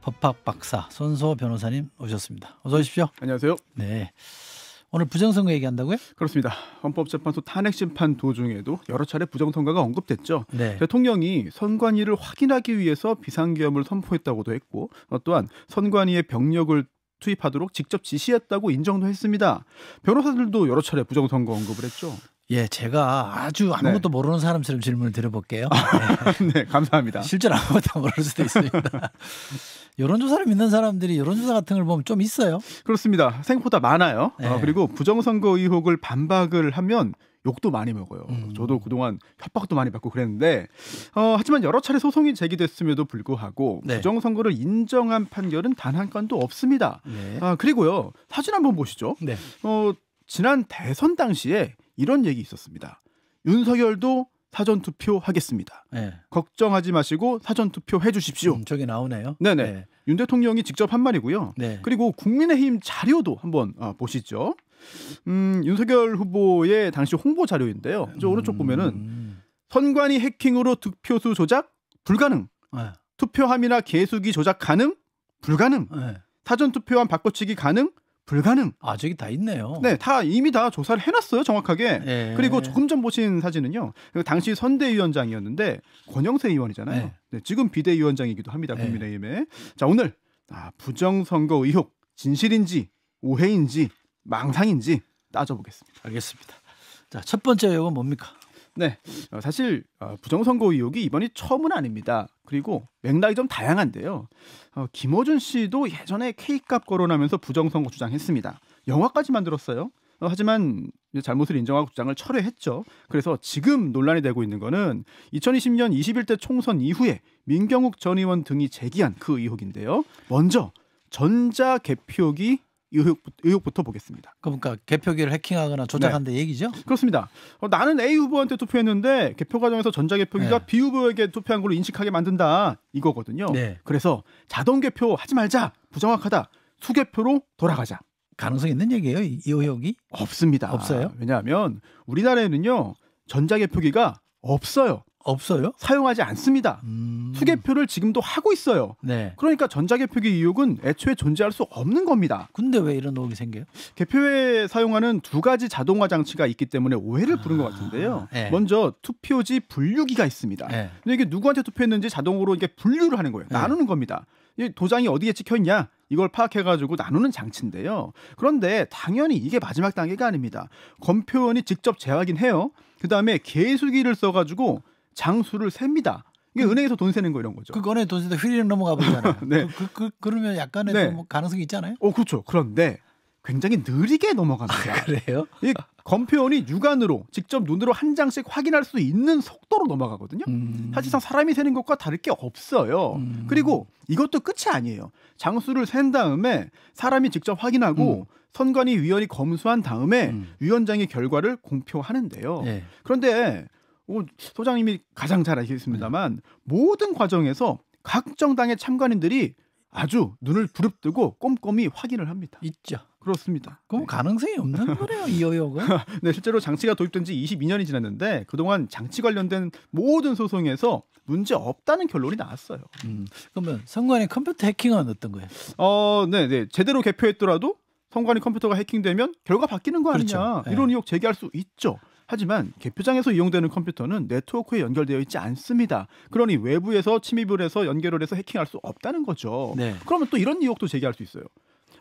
법학 박사 손수호 변호사님 오셨습니다. 어서 오십시오. 안녕하세요. 네. 오늘 부정선거 얘기한다고요? 그렇습니다. 헌법재판소 탄핵심판 도중에도 여러 차례 부정선거가 언급됐죠. 네. 대통령이 선관위를 확인하기 위해서 비상계엄을 선포했다고도 했고 또한 선관위의 병력을 투입하도록 직접 지시했다고 인정도 했습니다. 변호사들도 여러 차례 부정선거 언급을 했죠. 예, 제가 아주 아무것도 모르는 사람처럼 질문을 드려볼게요. 네. 네, 감사합니다. 실제로 아무것도 모를 수도 있습니다. 여론조사를 믿는 사람들이 여론조사 같은 걸 보면 좀 있어요. 그렇습니다. 생각보다 많아요. 네. 그리고 부정선거 의혹을 반박을 하면 욕도 많이 먹어요. 저도 그동안 협박도 많이 받고 그랬는데 하지만 여러 차례 소송이 제기됐음에도 불구하고 네. 부정선거를 인정한 판결은 단 한 건도 없습니다. 네. 그리고요. 사진 한번 보시죠. 네. 지난 대선 당시에 이런 얘기 있었습니다. 윤석열도 사전투표 하겠습니다. 네. 걱정하지 마시고 사전투표 해주십시오. 저기 나오네요. 네네. 네. 윤 대통령이 직접 한 말이고요. 네. 그리고 국민의힘 자료도 한번 보시죠. 윤석열 후보의 당시 홍보 자료인데요. 저 오른쪽 보면은 선관위 해킹으로 득표수 조작 불가능. 네. 투표함이나 개수기 조작 가능? 불가능. 네. 사전투표함 바꿔치기 가능? 불가능. 저기 다 있네요. 네, 이미 다 조사를 해놨어요, 정확하게. 네. 그리고 조금 전 보신 사진은요. 당시 선대위원장이었는데 권영세 의원이잖아요. 네. 네, 지금 비대위원장이기도 합니다, 네. 국민의힘에. 자, 오늘 부정선거 의혹 진실인지 오해인지 망상인지 따져보겠습니다. 알겠습니다. 자, 첫 번째 의혹은 뭡니까? 네, 사실 부정선거 의혹이 이번이 처음은 아닙니다. 그리고 맥락이 좀 다양한데요. 김어준 씨도 예전에 K값 거론하면서 부정선거 주장했습니다. 영화까지 만들었어요. 하지만 잘못을 인정하고 주장을 철회했죠. 그래서 지금 논란이 되고 있는 거는 2020년 21대 총선 이후에 민경욱 전 의원 등이 제기한 그 의혹인데요. 먼저 전자개표기 의혹부터 보겠습니다. 그러니까 개표기를 해킹하거나 조작한다 얘기죠? 그렇습니다. 나는 A 후보한테 투표했는데 개표 과정에서 전자개표기가 네. B 후보에게 투표한 걸로 인식하게 만든다 이거거든요. 네. 그래서 자동개표 하지 말자. 부정확하다. 수개표로 돌아가자. 가능성 있는 얘기예요, 이 의혹이? 없습니다. 없어요? 왜냐하면 우리나라에는요. 전자개표기가 없어요. 없어요? 사용하지 않습니다. 수개표를 지금도 하고 있어요. 네. 그러니까 전자개표기 의혹은 애초에 존재할 수 없는 겁니다. 근데 왜 이런 의혹이 생겨요? 개표에 사용하는 두 가지 자동화 장치가 있기 때문에 오해를 부른 것 같은데요. 네. 먼저 투표지 분류기가 있습니다. 네. 근데 이게 누구한테 투표했는지 자동으로 이게 분류를 하는 거예요. 네. 나누는 겁니다. 이 도장이 어디에 찍혀 있냐 이걸 파악해가지고 나누는 장치인데요. 그런데 당연히 이게 마지막 단계가 아닙니다. 검표원이 직접 재확인해요. 그 다음에 개수기를 써가지고 장수를 셉니다. 이게 은행에서 돈 세는 거 이런 거죠. 그거는 돈에도 휘리릭 넘어가 버리잖아요. 네. 그러면 약간의 네. 뭐 가능성이 있잖아요. 그렇죠. 그런데 굉장히 느리게 넘어갑니다. 그래요? 이 검표원이 육안으로 직접 눈으로 한 장씩 확인할 수 있는 속도로 넘어가거든요. 사실상 사람이 세는 것과 다를 게 없어요. 그리고 이것도 끝이 아니에요. 장수를 센 다음에 사람이 직접 확인하고 선관위 위원이 검수한 다음에 위원장이 결과를 공표하는데요. 네. 그런데 소장님이 가장 잘 아시겠습니다만 모든 과정에서 각 정당의 참관인들이 아주 눈을 부릅뜨고 꼼꼼히 확인을 합니다. 있죠. 그렇습니다. 그럼 네. 가능성이 없는 거네요, 이 의혹은. 네, 실제로 장치가 도입된 지 22년이 지났는데 그동안 장치 관련된 모든 소송에서 문제 없다는 결론이 나왔어요. 그러면 선관위 컴퓨터 해킹은 어떤 거예요? 네. 제대로 개표했더라도 선관위 컴퓨터가 해킹되면 결과 바뀌는 거 아니냐. 그렇죠. 네. 이런 의혹 제기할 수 있죠. 하지만 개표장에서 이용되는 컴퓨터는 네트워크에 연결되어 있지 않습니다. 그러니 외부에서 침입을 해서 연결을 해서 해킹할 수 없다는 거죠. 네. 그러면 또 이런 의혹도 제기할 수 있어요.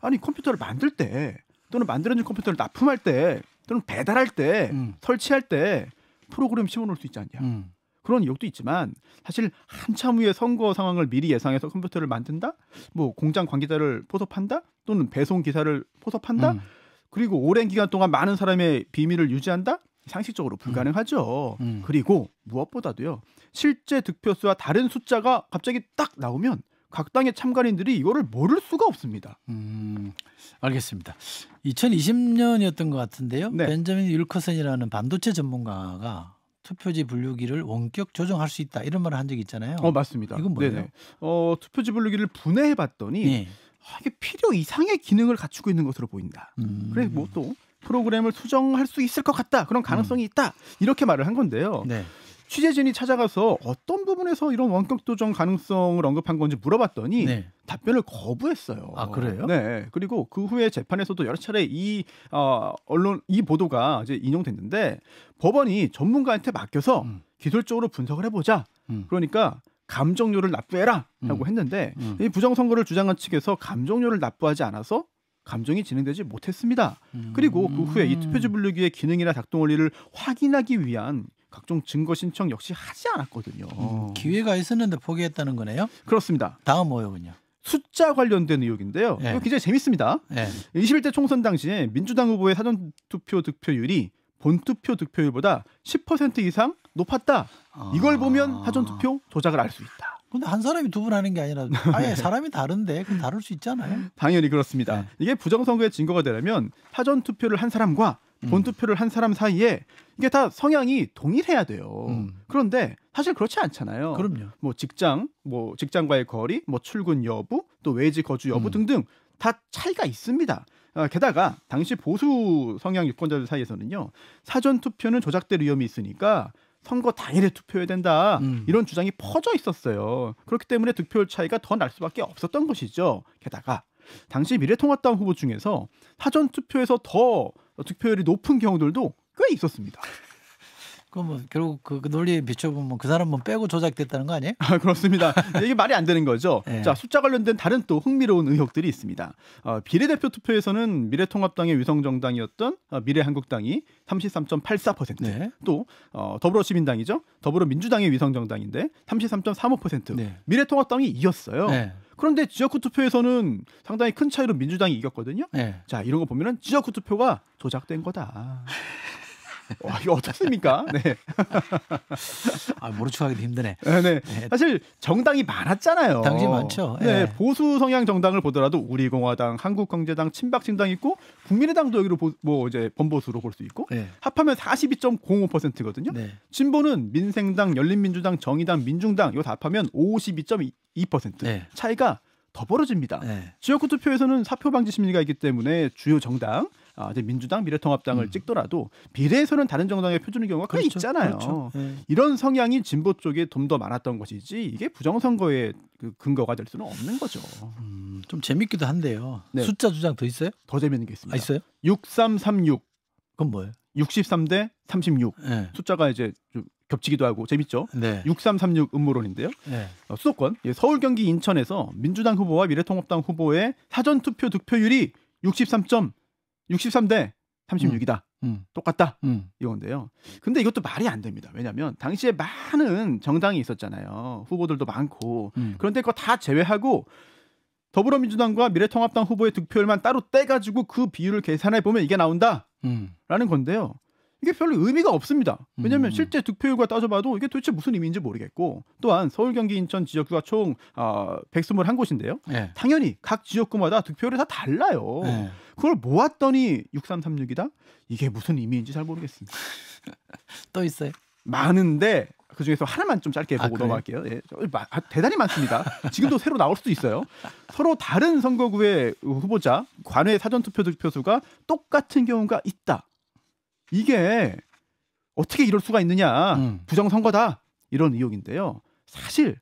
아니 컴퓨터를 만들 때 또는 만들어진 컴퓨터를 납품할 때 또는 배달할 때 설치할 때 프로그램 심어놓을 수 있지 않냐. 그런 의혹도 있지만 사실 한참 후에 선거 상황을 미리 예상해서 컴퓨터를 만든다? 뭐 공장 관계자를 포섭한다? 또는 배송 기사를 포섭한다? 그리고 오랜 기간 동안 많은 사람의 비밀을 유지한다? 상식적으로 불가능하죠. 그리고 무엇보다도요. 실제 득표수와 다른 숫자가 갑자기 딱 나오면 각 당의 참관인들이 이거를 모를 수가 없습니다. 알겠습니다. 2020년이었던 것 같은데요. 네. 벤자민 윌커슨이라는 반도체 전문가가 투표지 분류기를 원격 조정할 수 있다 이런 말을 한 적이 있잖아요. 맞습니다. 이건 뭐예요? 네네. 투표지 분류기를 분해해봤더니 네. 이게 필요 이상의 기능을 갖추고 있는 것으로 보인다. 그래서 뭐 또 프로그램을 수정할 수 있을 것 같다. 그런 가능성이 있다. 이렇게 말을 한 건데요. 네. 취재진이 찾아가서 어떤 부분에서 이런 원격 조정 가능성을 언급한 건지 물어봤더니 네. 답변을 거부했어요. 아, 그래요? 네. 그리고 그 후에 재판에서도 여러 차례 이 언론 이 보도가 이제 인용됐는데 법원이 전문가한테 맡겨서 기술적으로 분석을 해보자. 그러니까 감정료를 납부해라라고 했는데 이 부정선거를 주장한 측에서 감정료를 납부하지 않아서 감정이 진행되지 못했습니다. 그리고 그 후에 이 투표지 분류기의 기능이나 작동 원리를 확인하기 위한 각종 증거 신청 역시 하지 않았거든요. 기회가 있었는데 포기했다는 거네요. 그렇습니다. 다음 뭐요군요. 숫자 관련된 의혹인데요. 네. 이거 굉장히 재밌습니다. 네. 21대 총선 당시에 민주당 후보의 사전투표 득표율이 본투표 득표율보다 10% 이상 높았다. 이걸 보면 사전투표 조작을 알 수 있다. 근데 한 사람이 두 번 하는 게 아니라 아예 사람이 다른데 그럼 다를 수 있잖아요. 당연히 그렇습니다. 네. 이게 부정선거의 증거가 되려면 사전투표를 한 사람과 본투표를 한 사람 사이에 이게 다 성향이 동일해야 돼요. 그런데 사실 그렇지 않잖아요. 그럼요. 뭐 직장과의 거리, 뭐 출근 여부, 또 외지 거주 여부 등등 다 차이가 있습니다. 게다가 당시 보수 성향 유권자들 사이에서는요, 사전 투표는 조작될 위험이 있으니까 선거 당일에 투표해야 된다, 이런 주장이 퍼져 있었어요. 그렇기 때문에 득표율 차이가 더 날 수밖에 없었던 것이죠. 게다가 당시 미래통합당 후보 중에서 사전 투표에서 더 득표율이 높은 경우들도 꽤 있었습니다. 그럼 뭐 결국 그 논리에 비춰보면 그 사람은 빼고 조작됐다는 거 아니에요? 그렇습니다. 이게 말이 안 되는 거죠. 네. 자, 숫자 관련된 다른 또 흥미로운 의혹들이 있습니다. 비례대표 투표에서는 미래통합당의 위성정당이었던 미래한국당이 33.84%, 네. 또 더불어시민당이죠. 더불어민주당의 위성정당인데 33.35%, 네. 미래통합당이 이겼어요. 네. 그런데 지역구 투표에서는 상당히 큰 차이로 민주당이 이겼거든요. 네. 자, 이런 거 보면은 지역구 투표가 조작된 거다. 이거 어떻습니까? 네. 모르추하기도 힘드네. 네. 사실 정당이 많았잖아요. 당시 많죠. 네. 네. 보수 성향 정당을 보더라도 우리공화당, 한국경제당, 친박신당 있고 국민의당도 여기로 이제 범보수로 볼 수 있고 네. 합하면 42.05%거든요. 네. 진보는 민생당, 열린민주당, 정의당, 민중당 이거 다 합하면 52.2%. 네. 차이가 더 벌어집니다. 네. 지역구 투표에서는 사표 방지 심리가 있기 때문에 주요 정당 이제 민주당, 미래통합당을 찍더라도 비례에서는 다른 정당의 표준의 경우가 꽤 그렇죠. 있잖아요. 그렇죠. 네. 이런 성향이 진보 쪽에 좀 더 많았던 것이지 이게 부정선거의 그 근거가 될 수는 없는 거죠. 좀 재밌기도 한데요. 네. 숫자 주장 더 있어요? 더 재밌는 게 있습니다. 있어요? 6336, 그건 뭐예요? 63대 36. 네. 숫자가 이제 좀 겹치기도 하고 재밌죠. 네. 6336 음모론인데요. 네. 수도권 서울, 경기, 인천에서 민주당 후보와 미래통합당 후보의 사전투표 득표율이 63대 36이다. 똑같다. 이건데요. 근데 이것도 말이 안 됩니다. 왜냐하면 당시에 많은 정당이 있었잖아요. 후보들도 많고. 그런데 그거 다 제외하고 더불어민주당과 미래통합당 후보의 득표율만 따로 떼가지고 그 비율을 계산해 보면 이게 나온다라는 건데요. 이게 별로 의미가 없습니다. 왜냐하면 실제 득표율과 따져봐도 이게 도대체 무슨 의미인지 모르겠고, 또한 서울, 경기, 인천 지역구가 총 121곳인데요. 네. 당연히 각 지역구마다 득표율이 다 달라요. 네. 그걸 모았더니 6336이다? 이게 무슨 의미인지 잘 모르겠습니다. 또 있어요? 많은데 그중에서 하나만 좀 짧게 보고 그래요? 넘어갈게요. 예, 대단히 많습니다. 지금도 새로 나올 수도 있어요. 서로 다른 선거구의 후보자 관외 사전투표 득표수가 똑같은 경우가 있다. 이게 어떻게 이럴 수가 있느냐. 부정선거다. 이런 의혹인데요. 사실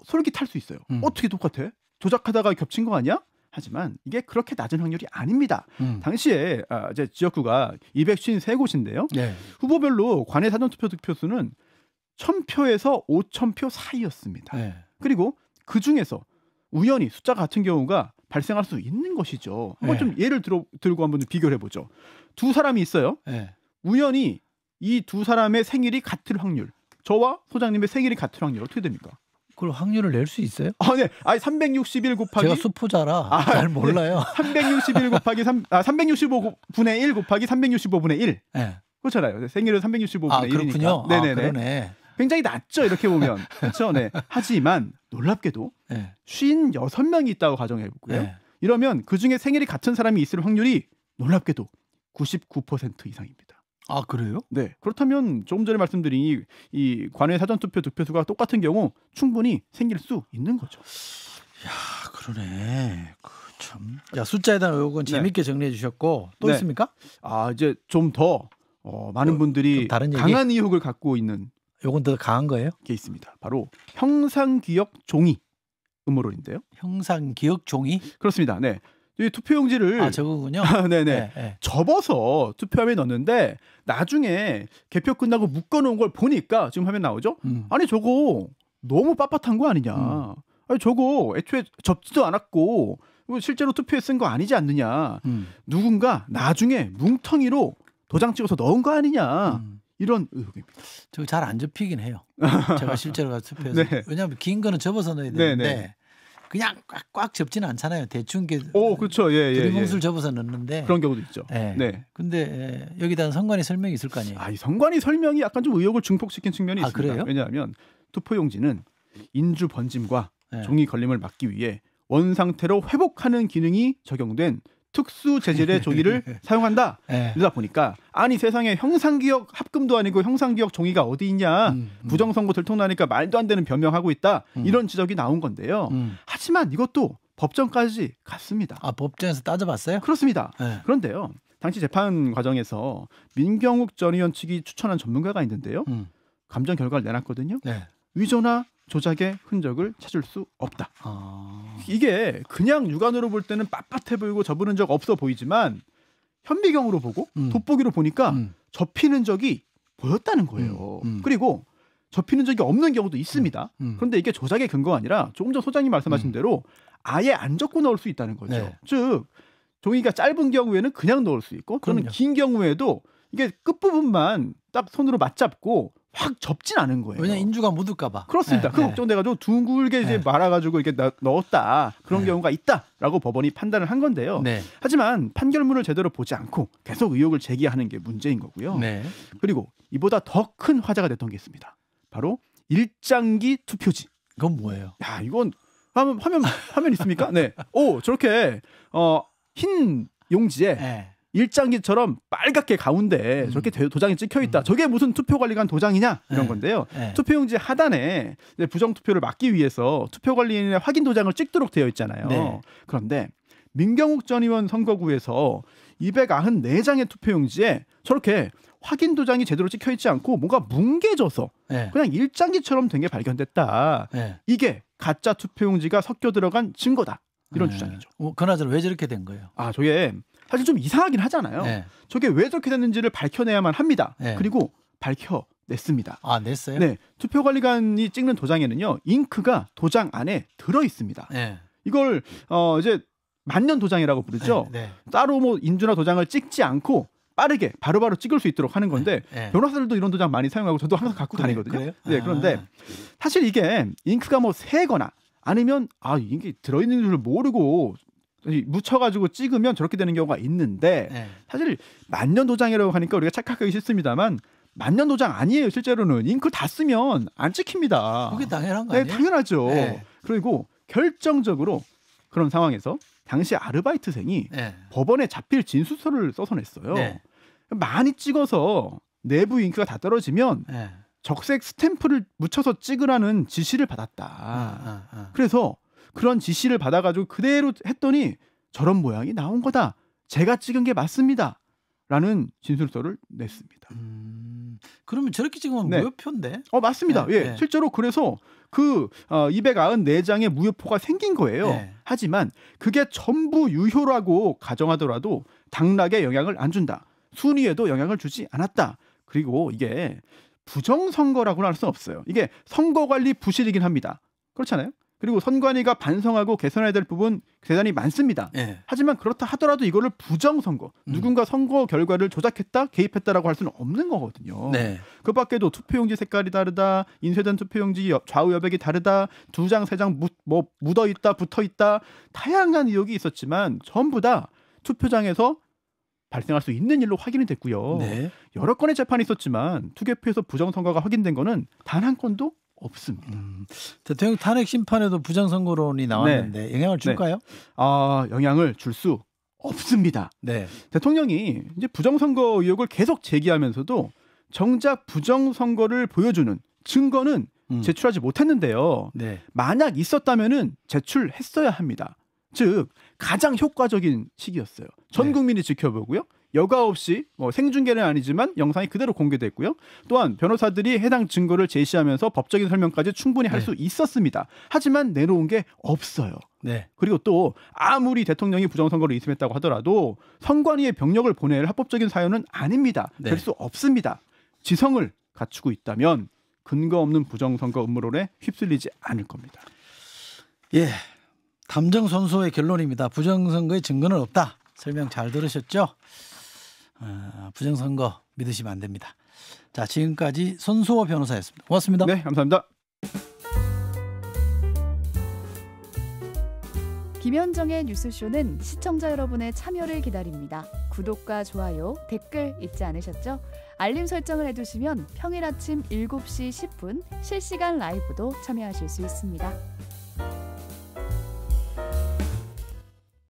솔깃할 수 있어요. 어떻게 똑같아? 조작하다가 겹친 거 아니야? 하지만 이게 그렇게 낮은 확률이 아닙니다. 당시에 이제 지역구가 253곳인데요. 네. 후보별로 관외 사전투표 득표수는 1000표에서 5000표 사이였습니다. 네. 그리고 그중에서 우연히 숫자 같은 경우가 발생할 수 있는 것이죠. 한번 좀 예를 들고 한번 비교를 해보죠. 두 사람이 있어요. 네. 우연히 이 두 사람의 생일이 같을 확률, 저와 소장님의 생일이 같을 확률 어떻게 됩니까? 그걸 확률을 낼 수 있어요? 네. 361 곱하기 제가 수포자라 잘 몰라요. 361 곱하기 365분의 1 곱하기 365분의 1. 네. 그렇잖아요. 생일은 365분의 1이니까. 그렇군요. 네네네. 그러네. 굉장히 낮죠, 이렇게 보면. 그렇죠. 네. 하지만 놀랍게도 네. 56명이 있다고 가정해 보고요. 네. 이러면 그중에 생일이 같은 사람이 있을 확률이 놀랍게도 99% 이상입니다. 아, 그래요? 네. 그렇다면 조금 전에 말씀드린 이 관외 사전투표 득표수가 똑같은 경우 충분히 생길 수 있는 거죠. 야, 그러네. 참. 자, 숫자에 대한 의혹은 재밌게 정리해 주셨고 또 네. 있습니까? 이제 좀 더 많은 분들이 좀 다른 얘기? 강한 의혹을 갖고 있는 요건 더 강한 거예요? 게 있습니다. 바로 형상기억 종이 음모론인데요. 형상기억 종이? 그렇습니다. 네. 이 투표용지를 저거군요. 네네 네. 접어서 투표함에 넣는데 나중에 개표 끝나고 묶어놓은 걸 보니까 지금 화면 나오죠? 아니 저거 너무 빳빳한 거 아니냐? 아니 저거 애초에 접지도 않았고 실제로 투표에 쓴 거 아니지 않느냐? 누군가 나중에 뭉텅이로 도장 찍어서 넣은 거 아니냐? 이런 의혹입니다. 저거 잘 안 접히긴 해요. 제가 실제로 가서 투표해서. 네. 왜냐하면 긴 거는 접어서 넣어야 되는데 그냥 꽉 접지는 않잖아요. 대충 그렇죠. 예. 드리뭉술 접어서 넣는데 그런 경우도 있죠. 네. 근데 여기다 선관위 설명이 있을 거 아니에요. 이 선관위 설명이 약간 좀 의혹을 증폭시킨 측면이 있습니다. 그래요? 왜냐하면 투표용지는 인주 번짐과 종이 걸림을 막기 위해 원 상태로 회복하는 기능이 적용된 특수 재질의 종이를 사용한다. 이러다 보니까 아니 세상에 형상기억 합금도 아니고 형상기억 종이가 어디 있냐. 부정선거 들통나니까 말도 안 되는 변명하고 있다. 이런 지적이 나온 건데요. 하지만 이것도 법정까지 갔습니다. 법정에서 따져봤어요? 그렇습니다. 그런데요. 당시 재판 과정에서 민경욱 전 의원 측이 추천한 전문가가 있는데요. 감정 결과를 내놨거든요. 위조나 조작의 흔적을 찾을 수 없다. 이게 그냥 육안으로 볼 때는 빳빳해 보이고 접은 적 없어 보이지만 현미경으로 보고 돋보기로 보니까 접히는 적이 보였다는 거예요. 그리고 접히는 적이 없는 경우도 있습니다. 그런데 이게 조작의 근거가 아니라 조금 전 소장님 말씀하신 대로 아예 안 접고 넣을 수 있다는 거죠. 즉 종이가 짧은 경우에는 그냥 넣을 수 있고 또는 긴 경우에도 이게 끝부분만 딱 손으로 맞잡고 확 접진 않은 거예요. 왜냐 인주가 묻을까 봐. 그렇습니다. 그 걱정돼가지고 둥글게 이제 말아가지고 이렇게 넣었다. 그런 경우가 있다라고 법원이 판단을 한 건데요. 하지만 판결문을 제대로 보지 않고 계속 의혹을 제기하는 게 문제인 거고요. 그리고 이보다 더 큰 화제가 됐던 게 있습니다. 바로 일장기 투표지. 그건 뭐예요? 이건 화면 있습니까? 네. 저렇게 흰 용지에 일장기처럼 빨갛게 가운데 저렇게 도장이 찍혀 있다. 저게 무슨 투표관리관 도장이냐 이런 건데요. 투표용지 하단에 부정투표를 막기 위해서 투표관리인의 확인 도장을 찍도록 되어 있잖아요. 그런데 민경욱 전 의원 선거구에서 294장의 투표용지에 저렇게 확인 도장이 제대로 찍혀 있지 않고 뭔가 뭉개져서 그냥 일장기처럼 된 게 발견됐다. 이게 가짜 투표용지가 섞여 들어간 증거다. 이런 주장이죠. 그나저나 왜 저렇게 된 거예요? 저게 사실 좀 이상하긴 하잖아요. 저게 왜 저렇게 됐는지를 밝혀내야만 합니다. 그리고 밝혀냈습니다. 냈어요? 네. 투표관리관이 찍는 도장에는요. 잉크가 도장 안에 들어 있습니다. 이걸 이제 만년 도장이라고 부르죠. 따로 뭐 인주나 도장을 찍지 않고 빠르게 바로바로 찍을 수 있도록 하는 건데 변호사들도 이런 도장 많이 사용하고 저도 항상 갖고 다니거든요. 그런데 사실 이게 잉크가 뭐 새거나 아니면 이게 들어있는 줄 모르고 묻혀가지고 찍으면 저렇게 되는 경우가 있는데 사실 만년 도장이라고 하니까 우리가 착각하기 쉽습니다만 만년 도장 아니에요. 실제로는 잉크를 다 쓰면 안 찍힙니다. 그게 당연한 거 아니에요? 당연하죠. 그리고 결정적으로 그런 상황에서 당시 아르바이트생이 법원에 자필 진술서를 써서 냈어요. 많이 찍어서 내부 잉크가 다 떨어지면 적색 스탬프를 묻혀서 찍으라는 지시를 받았다. 그래서 그런 지시를 받아가지고 그대로 했더니 저런 모양이 나온 거다. 제가 찍은 게 맞습니다. 라는 진술서를 냈습니다. 그러면 저렇게 찍으면 무효표인데? 맞습니다. 실제로 그래서 그 294장의 무효표가 생긴 거예요. 하지만 그게 전부 유효라고 가정하더라도 당락에 영향을 안 준다. 순위에도 영향을 주지 않았다. 그리고 이게 부정선거라고는 할 수 없어요. 이게 선거관리 부실이긴 합니다. 그렇잖아요. 그리고 선관위가 반성하고 개선해야 될 부분 대단히 많습니다. 하지만 그렇다 하더라도 이거를 부정선거, 누군가 선거 결과를 조작했다, 개입했다라고 할 수는 없는 거거든요. 그 밖에도 투표용지 색깔이 다르다, 인쇄된 투표용지 좌우 여백이 다르다, 2장, 3장 묻어있다, 붙어있다, 다양한 의혹이 있었지만 전부 다 투표장에서 발생할 수 있는 일로 확인이 됐고요. 여러 건의 재판이 있었지만 투개표에서 부정선거가 확인된 거는 단 한 건도 없습니다. 대통령 탄핵 심판에도 부정선거론이 나왔는데 영향을 줄까요? 영향을 줄 수 없습니다. 대통령이 이제 부정선거 의혹을 계속 제기하면서도 정작 부정선거를 보여주는 증거는 제출하지 못했는데요. 만약 있었다면은 제출했어야 합니다. 즉 가장 효과적인 시기였어요. 전 국민이 지켜보고요. 여과 없이 생중계는 아니지만 영상이 그대로 공개됐고요. 또한 변호사들이 해당 증거를 제시하면서 법적인 설명까지 충분히 할 수 있었습니다. 하지만 내놓은 게 없어요. 네. 그리고 또 아무리 대통령이 부정선거를 의심했다고 하더라도 선관위에 병력을 보낼 합법적인 사유는 아닙니다. 네. 될 수 없습니다. 지성을 갖추고 있다면 근거 없는 부정선거 음모론에 휩쓸리지 않을 겁니다. 예, 담정선소의 결론입니다. 부정선거의 증거는 없다. 설명 잘 들으셨죠? 부정선거 믿으시면 안 됩니다. 자, 지금까지 손수호 변호사였습니다. 고맙습니다. 네, 감사합니다. 김현정의 뉴스쇼는 시청자 여러분의 참여를 기다립니다. 구독과 좋아요, 댓글 잊지 않으셨죠? 알림 설정을 해두시면 평일 아침 7시 10분 실시간 라이브도 참여하실 수 있습니다.